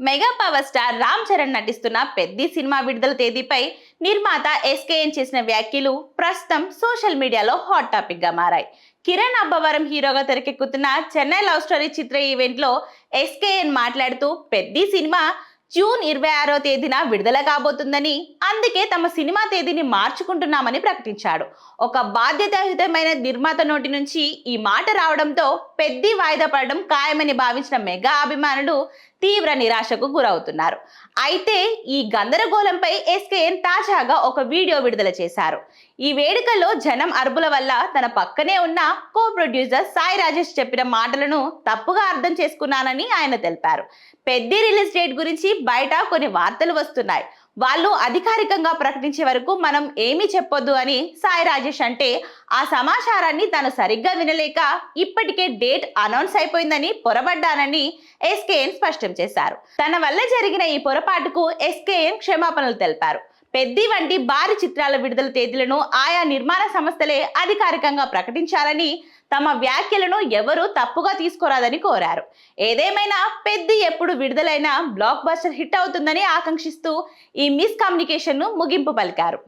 Mega power star Ram Charan నటిస్తున్న Peddi cinema విడుదల తేదీపై నిర్మాత ఎస్కేఎన్ చేసిన వ్యాఖ్యలు ప్రస్తుతం సోషల్ మీడియాలో హాట్ టాపిక్ గా మారాయి. కిరణ్ అబ్బవరం హీరోగా తెరకెక్కుతున్న చెన్నై లవ్ స్టోరీ చిత్ర ఈవెంట్ లో ఎస్కేఎన్ మాట్లాడుతూ పెద్ది సినిమా జూన్ 26వ తేదీన విడుదల కాబోతుందని, అందుకే తమ సినిమా తేదీని మార్చుకుంటున్నామని ప్రకటించాడు. ఒక బాధ్యతాయుతమైన నిర్మాత నోటి నుంచి ఈ మాట రావడంతో పెద్ది వాయిదా పడడం ఖాయమని భావించిన మెగా అభిమానులు తీవ్ర నిరాశకు గురవుతున్నారు. అయితే ఈ గందరగోళంపై ఎస్కేఎన్ తాజాగా ఒక వీడియో విడుదల చేశారు. ఈ వేడుకలో జనం అరుపుల వల్ల తన పక్కనే ఉన్న కో ప్రొడ్యూసర్ సాయి రాజేష్ చెప్పిన మాటలను తప్పుగా అర్థం చేసుకున్నానని ఆయన తెలిపారు. పెద్ది రిలీజ్ డేట్ గురించి బయట కొన్ని వార్తలు వస్తున్నాయి. వాళ్ళు అధికారికంగా ప్రకటించే వరకు మనం ఏమీ చెప్పొద్దు అని సాయి రాజేష్ అంటే, ఆ సమాచారాన్ని తను సరిగ్గా వినలేక ఇప్పటికే డేట్ అనౌన్స్ అయిపోయిందని పొరబడ్డానని ఎస్కేఎన్ స్పష్టం చేశారు. తన వల్ల జరిగిన ఈ పొరపాటుకు ఎస్కేఎన్ క్షమాపణలు తెలిపారు. పెద్ది వంటి భారీ చిత్రాల విడుదల తేదీలను ఆయా నిర్మాణ సంస్థలే అధికారికంగా ప్రకటించాలని, తమ వ్యాఖ్యలను ఎవరూ తప్పుగా తీసుకోరాదని కోరారు. ఏదేమైనా పెద్ది ఎప్పుడు విడుదలైనా బ్లాక్ బస్టర్ హిట్ అవుతుందని ఆకాంక్షిస్తూ ఈ మిస్కమ్యూనికేషన్ ను ముగింపు పలికారు.